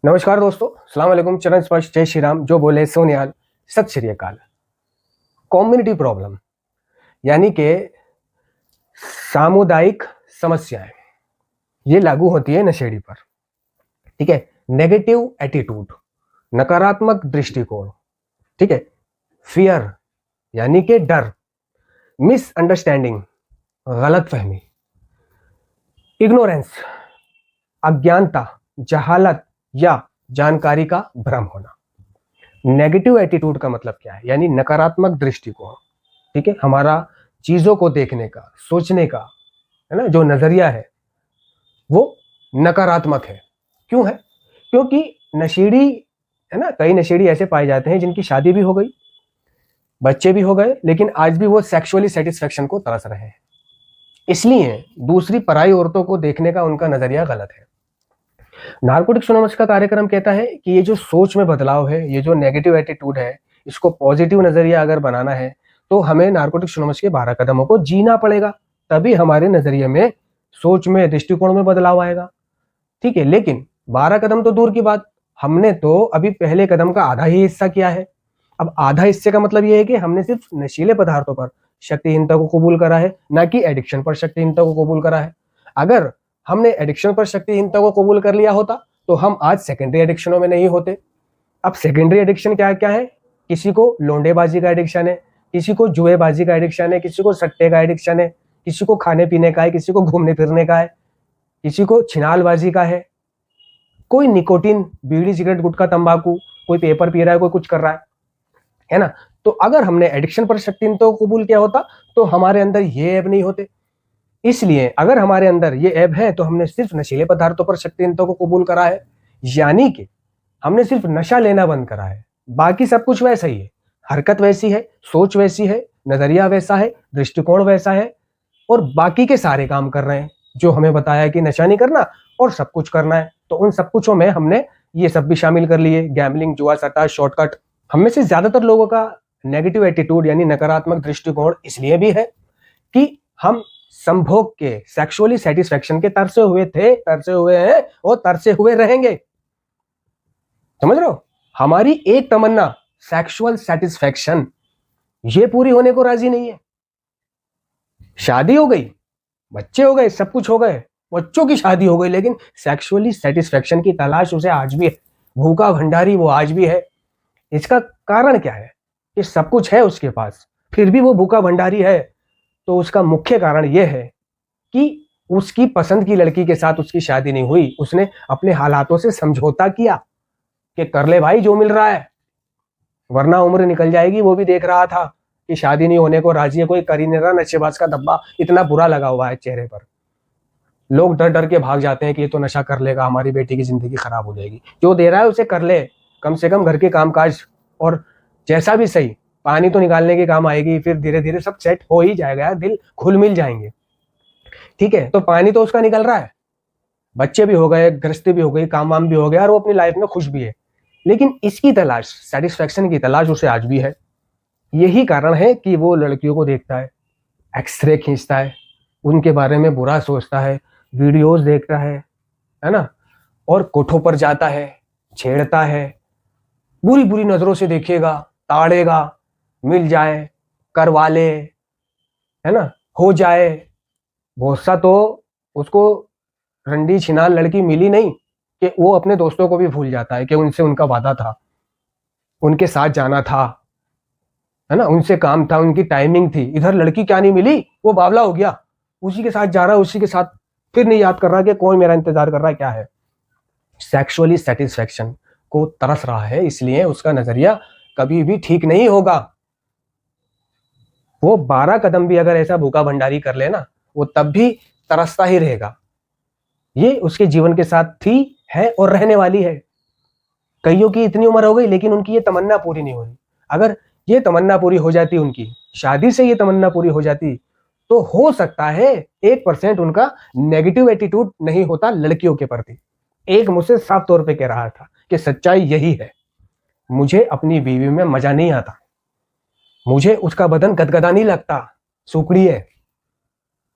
नमस्कार दोस्तों, अस्सलाम वालेकुम। चरण स्पर्श, जय श्री राम। जो बोले सोनियाल, सत श्री अकाल। कम्युनिटी प्रॉब्लम यानी कि सामुदायिक समस्याएं, ये लागू होती है नशेड़ी पर। ठीक है। नेगेटिव एटीट्यूड, नकारात्मक दृष्टिकोण। ठीक है। फियर यानी कि डर, मिसअंडरस्टैंडिंग, गलतफहमी, इग्नोरेंस, अज्ञानता, जहालत या जानकारी का भ्रम होना। नेगेटिव एटीट्यूड का मतलब क्या है? यानी नकारात्मक दृष्टिकोण। ठीक है। हमारा चीजों को देखने का, सोचने का, है ना, जो नजरिया है वो नकारात्मक है। क्यों है? क्योंकि नशेड़ी, है ना, कई नशेड़ी ऐसे पाए जाते हैं जिनकी शादी भी हो गई, बच्चे भी हो गए, लेकिन आज भी वो सेक्सुअली सेटिस्फेक्शन को तरस रहे हैं। इसलिए दूसरी पराई औरतों को देखने का उनका नजरिया गलत है। नारकोटिक्स एनोनिमस का कार्यक्रम कहता है कि ये जो सोच में बदलाव है, ये जो नेगेटिव एटीट्यूड है, इसको पॉजिटिव नजरिया अगर बनाना है तो हमें नारकोटिक्स एनोनिमस के 12 कदमों को जीना पड़ेगा। तभी हमारे नजरिए में, सोच में, दृष्टिकोण में बदलाव आएगा। ठीक है। लेकिन 12 कदम तो दूर की बात, हमने तो अभी पहले कदम का आधा ही हिस्सा किया है। अब आधा हिस्से का मतलब यह है कि हमने सिर्फ नशीले पदार्थों पर शक्तिहीनता को कबूल करा है, ना कि एडिक्शन पर शक्तिहीनता को कबूल करा है। अगर हमने एडिक्शन पर शक्तिहीनता को कबूल कर लिया होता तो हम आज सेकेंडरी एडिक्शनों में नहीं होते। अब सेकेंडरी एडिक्शन क्या क्या है? किसी को लोंडेबाजी का एडिक्शन है, किसी को जुएबाजी का एडिक्शन है, किसी को सट्टे का एडिक्शन है, किसी को खाने पीने का है, किसी को घूमने फिरने का है, किसी को छिनालबाजी का है, कोई निकोटीन, बीड़ी, सिगरेट, गुटखा, तंबाकू, कोई पेपर पी रहा है, कोई कुछ कर रहा है ना। तो अगर हमने एडिक्शन पर शक्तिहीनता को कबूल किया होता तो हमारे अंदर ये ऐब नहीं होते। इसलिए अगर हमारे अंदर ये ऐब है तो हमने सिर्फ नशीले पदार्थों पर शक्तिहीनता को कबूल करा है, यानी कि हमने सिर्फ नशा लेना बंद करा है। बाकी सब कुछ वैसा ही है, हरकत वैसी है, सोच वैसी है, नजरिया वैसा है, दृष्टिकोण वैसा है, और बाकी के सारे काम कर रहे हैं जो हमें बताया है कि नशा नहीं करना और सब कुछ करना है। तो उन सब कुछों में हमने ये सब भी शामिल कर लिए, गैम्बलिंग, जुआ, सट्टा, शॉर्टकट। हम में से ज्यादातर लोगों का नेगेटिव एटीट्यूड यानी नकारात्मक दृष्टिकोण इसलिए भी है कि हम संभोग के, सेक्सुअली सेटिस्फेक्शन के तरसे हुए थे, तरसे हुए हैं और तरसे हुए रहेंगे। समझ रहे हो? हमारी एक तमन्ना, सेक्सुअल सेटिस्फेक्शन, ये पूरी होने को राजी नहीं है। शादी हो गई, बच्चे हो गए, सब कुछ हो गए, बच्चों की शादी हो गई, लेकिन सेक्सुअली सेटिस्फेक्शन की तलाश उसे आज भी है। भूखा भंडारी वो आज भी है। इसका कारण क्या है? कि सब कुछ है उसके पास, फिर भी वो भूखा भंडारी है। तो उसका मुख्य कारण यह है कि उसकी पसंद की लड़की के साथ उसकी शादी नहीं हुई। उसने अपने हालातों से समझौता किया कि कर ले भाई जो मिल रहा है, वरना उम्र निकल जाएगी। वो भी देख रहा था कि शादी नहीं होने को राजी है, कोई कर ही नहीं रहा, नशेबाज का धब्बा इतना बुरा लगा हुआ है चेहरे पर। लोग डर डर के भाग जाते हैं कि ये तो नशा कर लेगा, हमारी बेटी की जिंदगी खराब हो जाएगी। जो दे रहा है उसे कर ले, कम से कम घर के कामकाज, और जैसा भी सही, पानी तो निकालने के काम आएगी, फिर धीरे धीरे सब सेट हो ही जाएगा, दिल घुल मिल जाएंगे। ठीक है। तो पानी तो उसका निकल रहा है, बच्चे भी हो गए, गृहस्थी भी हो गई, काम वाम भी हो गया, और वो अपनी लाइफ में खुश भी है। लेकिन इसकी तलाश, सेटिस्फेक्शन की तलाश उसे आज भी है। यही कारण है कि वो लड़कियों को देखता है, एक्सरे खींचता है, उनके बारे में बुरा सोचता है, वीडियोस देखता है ना, और कोठों पर जाता है, छेड़ता है, बुरी बुरी नजरों से देखेगा, ताड़ेगा, मिल जाए, करवा ले, है ना, हो जाए। बहुत सा तो उसको रंडी छिनाल लड़की मिली नहीं कि वो अपने दोस्तों को भी भूल जाता है कि उनसे उनका वादा था, उनके साथ जाना था, है ना, उनसे काम था, उनकी टाइमिंग थी। इधर लड़की क्या नहीं मिली, वो बावला हो गया, उसी के साथ जा रहा है, उसी के साथ, फिर नहीं याद कर रहा कि कौन मेरा इंतजार कर रहा है, क्या है। सेक्सुअली सेटिस्फेक्शन को तरस रहा है, इसलिए उसका नजरिया कभी भी ठीक नहीं होगा। वो 12 कदम भी अगर ऐसा भूखा भंडारी कर लेना, वो तब भी तरसता ही रहेगा। ये उसके जीवन के साथ थी, है और रहने वाली है। कईयों की इतनी उम्र हो गई लेकिन उनकी ये तमन्ना पूरी नहीं हो रही। अगर ये तमन्ना पूरी हो जाती, उनकी शादी से ये तमन्ना पूरी हो जाती, तो हो सकता है 1% उनका नेगेटिव एटीट्यूड नहीं होता लड़कियों के प्रति। एक मुझसे साफ तौर पे कह रहा था कि सच्चाई यही है, मुझे अपनी बीवी में मजा नहीं आता, मुझे उसका बदन गदगदा नहीं लगता, सुकड़ी है,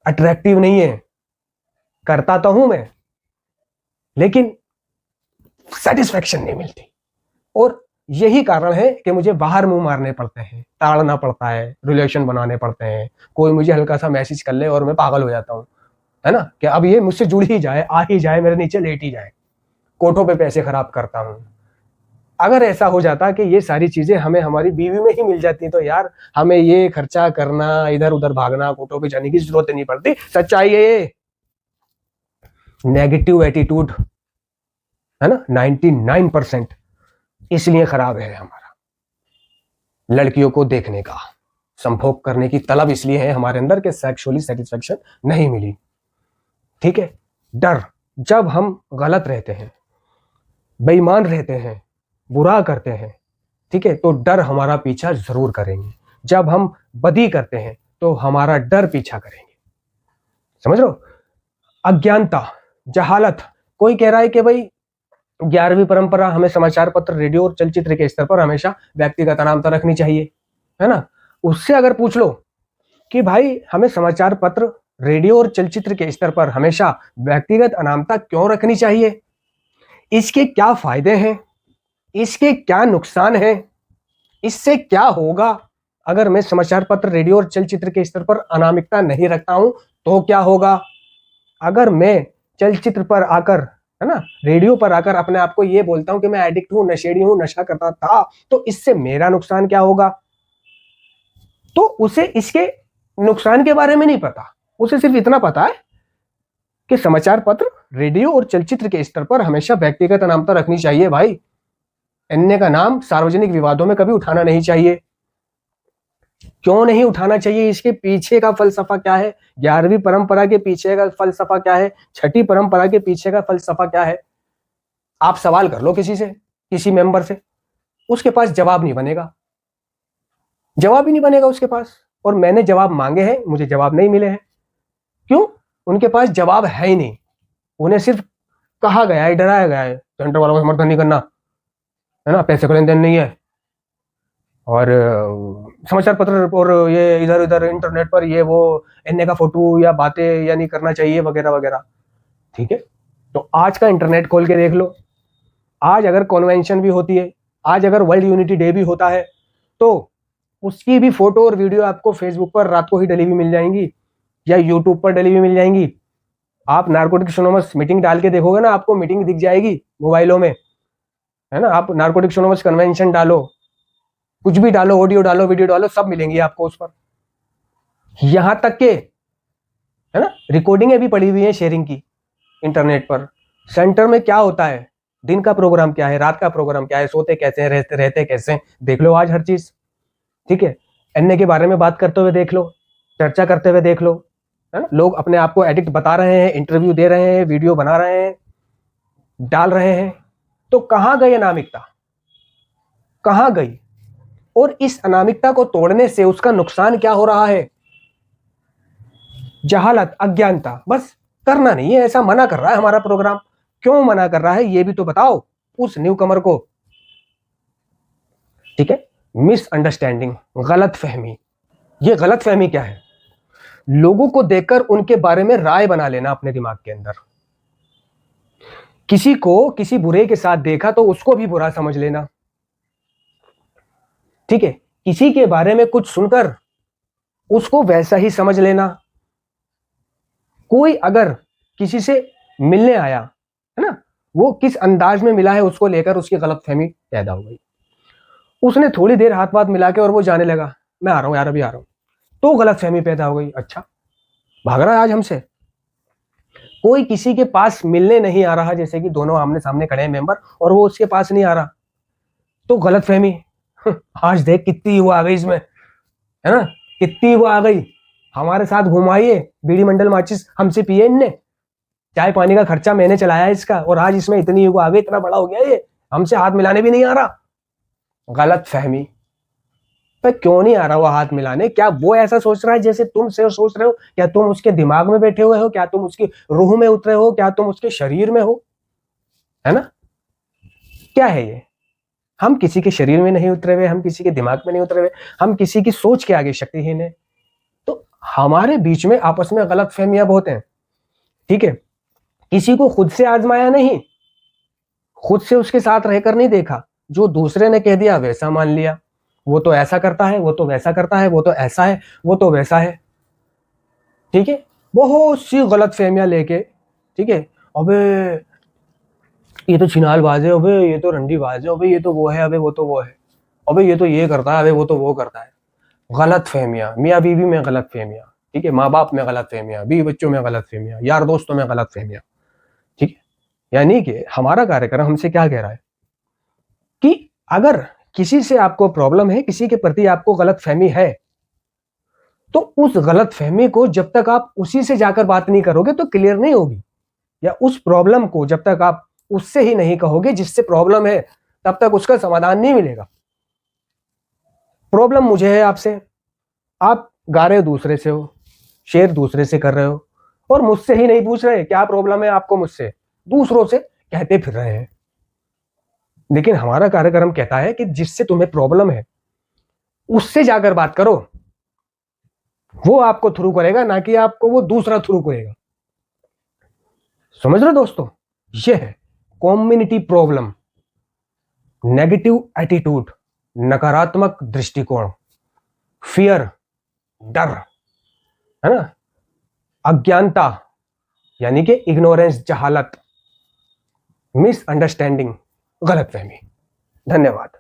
अट्रैक्टिव नहीं है, करता तो हूं मैं, लेकिन सेटिस्फेक्शन नहीं मिलती। और यही कारण है कि मुझे बाहर मुंह मारने पड़ते हैं, ताड़ना पड़ता है, रिलेशन बनाने पड़ते हैं, कोई मुझे हल्का सा मैसेज कर ले और मैं पागल हो जाता हूँ, है ना, कि अब ये मुझसे जुड़ ही जाए, आ ही जाए, मेरे नीचे लेट ही जाए, कोठों पे पैसे खराब करता हूँ। अगर ऐसा हो जाता कि ये सारी चीजें हमें हमारी बीवी में ही मिल जाती तो यार हमें ये खर्चा करना, इधर उधर भागना, कोठों पे जाने की जरूरत नहीं पड़ती। सच्चाई है ये। नेगेटिव एटीट्यूड, है ना, 99% इसलिए खराब है हमारा। लड़कियों को देखने का, संभोग करने की तलब इसलिए है हमारे अंदर कि सेक्सुअली सेटिस्फेक्शन नहीं मिली। ठीक है। डर, जब हम गलत रहते हैं, बेईमान रहते हैं, बुरा करते हैं, ठीक है, तो डर हमारा पीछा जरूर करेंगे। जब हम बदी करते हैं तो हमारा डर पीछा करेंगे। समझ लो। अज्ञानता, जहालत, कोई कह रहा है कि भाई 11वीं परंपरा हमें समाचार पत्र, रेडियो और चलचित्र के स्तर पर हमेशा व्यक्तिगत अनामता रखनी चाहिए, है ना। उससे अगर पूछ लो कि भाई हमें समाचार पत्र, रेडियो और चलचित्र के स्तर पर हमेशा व्यक्तिगत अनामता क्यों रखनी चाहिए, इसके क्या फायदे हैं, इसके क्या नुकसान हैं, इससे क्या होगा अगर मैं समाचार पत्र, रेडियो और चलचित्र के स्तर पर अनामिकता नहीं रखता हूं तो क्या होगा। अगर मैं चलचित्र पर आकर, है ना, रेडियो पर आकर अपने आप को ये बोलता हूं कि मैं एडिक्ट हूं, नशेड़ी हूं, नशा करता था, तो इससे मेरा नुकसान क्या होगा। तो उसे इसके नुकसान के बारे में नहीं पता, उसे सिर्फ इतना पता है कि समाचार पत्र, रेडियो और चलचित्र के स्तर पर हमेशा व्यक्तिगत अनामता रखनी चाहिए। भाई अन्य का नाम सार्वजनिक विवादों में कभी उठाना नहीं चाहिए। क्यों नहीं उठाना चाहिए, इसके पीछे का फलसफा क्या है, 11वीं परंपरा के पीछे का फलसफा क्या है, छठी परंपरा के पीछे का फलसफा क्या है। आप सवाल कर लो किसी से, किसी मेंबर से, उसके पास जवाब नहीं बनेगा, जवाब ही नहीं बनेगा उसके पास। और मैंने जवाब मांगे हैं, मुझे जवाब नहीं मिले हैं। क्यों? उनके पास जवाब है ही नहीं, उन्हें सिर्फ कहा गया है, डराया गया है, सेंटर वालों का समर्थन नहीं करना, है ना, पैसे का लेन देन नहीं है, और समाचार पत्र और ये इधर उधर इंटरनेट पर ये वो एनए का फोटो या बातें या नहीं करना चाहिए वगैरह वगैरह। ठीक है। तो आज का इंटरनेट खोल के देख लो, आज अगर कॉन्वेंशन भी होती है, आज अगर वर्ल्ड यूनिटी डे भी होता है, तो उसकी भी फोटो और वीडियो आपको फेसबुक पर रात को ही डली हुई मिल जाएंगी या यूट्यूब पर डली हुई मिल जाएंगी। आप नारकोटिक्स एनोनिमस मीटिंग डाल के देखोगे ना, आपको मीटिंग दिख जाएगी मोबाइलों में, है ना। आप नारकोटिक्स एनोनिमस कन्वेंशन डालो, कुछ भी डालो, ऑडियो डालो, वीडियो डालो, सब मिलेंगी आपको उस पर। यहां तक के, है ना, रिकॉर्डिंगें भी पड़ी हुई हैं शेयरिंग की इंटरनेट पर। सेंटर में क्या होता है, दिन का प्रोग्राम क्या है, रात का प्रोग्राम क्या है, सोते कैसे हैं, रहते कैसे हैं, देख लो आज हर चीज। ठीक है। एनए के बारे में बात करते हुए देख लो, चर्चा करते हुए देख लो, है ना। लोग अपने आप को एडिक्ट बता रहे हैं, इंटरव्यू दे रहे हैं, वीडियो बना रहे हैं, डाल रहे हैं। तो कहां गई अनामिकता, कहां गई। और इस अनामिकता को तोड़ने से उसका नुकसान क्या हो रहा है। जहालत, अज्ञानता, बस करना नहीं है, ऐसा मना कर रहा है हमारा प्रोग्राम। क्यों मना कर रहा है ये भी तो बताओ उस न्यू कमर को। ठीक है। मिसअंडरस्टैंडिंग, गलत फहमी। ये गलत फहमी क्या है, लोगों को देखकर उनके बारे में राय बना लेना अपने दिमाग के अंदर। किसी को किसी बुरे के साथ देखा तो उसको भी बुरा समझ लेना। ठीक है। किसी के बारे में कुछ सुनकर उसको वैसा ही समझ लेना। कोई अगर किसी से मिलने आया, है ना, वो किस अंदाज में मिला है उसको लेकर उसकी गलतफहमी पैदा हो गई। उसने थोड़ी देर हाथ पाथ मिला के और वो जाने लगा, मैं आ रहा हूं यार, अभी आ रहा हूं, तो गलतफहमी पैदा हो गई, अच्छा भाग रहा है आज हमसे। कोई किसी के पास मिलने नहीं आ रहा, जैसे कि दोनों आमने सामने खड़े हैं मेंबर और वो उसके पास नहीं आ रहा, तो गलतफहमी, आज देख कितनी वो आ गई इसमें, है ना, कितनी वो आ गई, हमारे साथ घुमाइए, बीड़ी मंडल माचिस हमसे पिए, इनने चाय पानी का खर्चा मैंने चलाया इसका, और आज इसमें इतनी वो आ गई, इतना बड़ा हो गया ये, हमसे हाथ मिलाने भी नहीं आ रहा। गलत फहमी। पर क्यों नहीं आ रहा वो हाथ मिलाने, क्या वो ऐसा सोच रहा है जैसे तुम से सोच रहे हो, क्या तुम उसके दिमाग में बैठे हुए हो, क्या तुम उसकी रूह में उतरे हो, क्या तुम उसके शरीर में हो, है ना। क्या है ये, हम किसी के शरीर में नहीं उतरे हुए, हम किसी के दिमाग में नहीं उतरे हुए, हम किसी की सोच के आगे शक्तिहीन है। तो हमारे बीच में आपस में गलत फहमियां बहुत हैं। ठीक है। किसी को खुद से आजमाया नहीं, खुद से उसके साथ रहकर नहीं देखा, जो दूसरे ने कह दिया वैसा मान लिया। वो तो ऐसा करता है, वो तो वैसा करता है, वो तो ऐसा है, वो तो वैसा है। ठीक है, बहुत सी गलत फहमियां लेके, ठीक है, अबे ये तो छिनालबाज है, अबे ये तो रंडीबाज है, अबे ये तो वो है, अबे वो तो वो है, अबे ये तो ये करता है, अबे वो तो वो करता है। गलत फहमियां, मियाँ बीवी में गलत फहमियां, ठीक है, माँ बाप में गलत फहमियां, बीवी बच्चों में गलत फहमियां, यार दोस्तों में गलत फहमियां। ठीक है, यानी कि हमारा कार्यक्रम हमसे क्या कह रहा है कि अगर किसी से आपको प्रॉब्लम है, किसी के प्रति आपको गलत फहमी है, तो उस गलत फहमी को जब तक आप उसी से जाकर बात नहीं करोगे तो क्लियर नहीं होगी, या उस प्रॉब्लम को जब तक आप उससे ही नहीं कहोगे जिससे प्रॉब्लम है, तब तक उसका समाधान नहीं मिलेगा। प्रॉब्लम मुझे है आपसे, आप गा रहे हो दूसरे से हो, शेयर दूसरे से कर रहे हो, और मुझसे ही नहीं पूछ रहे क्या प्रॉब्लम है आपको मुझसे, दूसरों से कहते फिर रहे हैं। लेकिन हमारा कार्यक्रम कहता है कि जिससे तुम्हें प्रॉब्लम है उससे जाकर बात करो, वो आपको थ्रू करेगा, ना कि आपको वो दूसरा थ्रू करेगा। समझ रहे हो दोस्तों, ये है कम्युनिटी प्रॉब्लम, नेगेटिव एटीट्यूड, नकारात्मक दृष्टिकोण, फियर, डर, है ना, अज्ञानता यानी कि इग्नोरेंस, जहालत, मिसअंडरस्टैंडिंग, गलतफहमी। धन्यवाद।